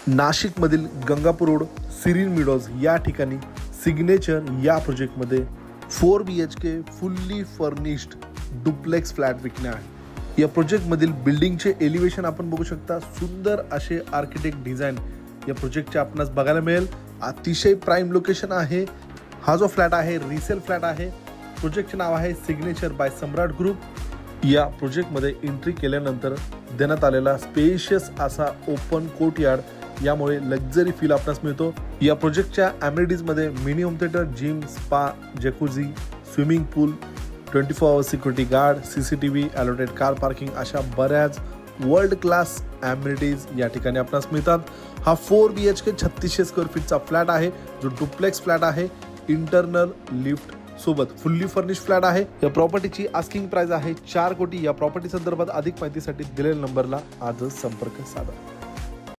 नाशिकमधील Gangapur road Sirin meadows या ठिकाणी सिग्नेचर या प्रोजेक्टमध्ये 4 BHK fully furnished duplex flat विकणे आहे। या प्रोजेक्टमधील बिल्डिंगचे एलिव्हेशन आपण बघू शकता। सुंदर असे आर्किटेक्ट डिझाइन या प्रोजेक्टचे आपणास बघायला मिळेल। अतिशय प्राइम लोकेशन आहे। हा जो फ्लॅट आहे रिसेल फ्लॅट आहे। प्रोजेक्टचे नाव आहे सिग्नेचर बाय सम्राट ग्रुप। या प्रोजेक्टमध्ये एंट्री केल्यानंतर देण्यात आलेला स्पेशियस असा ओपन कोर्टयार्ड यामुळे लक्झरी फील आपणास मिळतो। या प्रोजेक्टच्या अमेनिटीजमध्ये mini home theatre, gym, spa, jacuzzi, swimming pool, 24 hour security guard, CCTV, allotted car parking अशा बऱ्याच वर्ल्ड क्लास अमेनिटीज या ठिकाणी आपणास मिळतात। हा 4 BHK 3600 स्क्वेअर फीटचा फ्लॅट आहे जो डुप्लेक्स फ्लॅट आहे। इंटरनल लिफ्ट सोबत फुल्ली फर्निश्ड फ्लॅट आहे। या प्रॉपर्टीची आस्किंग प्राइस आहे 4 कोटी। या प्रॉपर्टी संदर्भात अधिक माहितीसाठी दिलेल्या नंबरला आजच संपर्क साधा।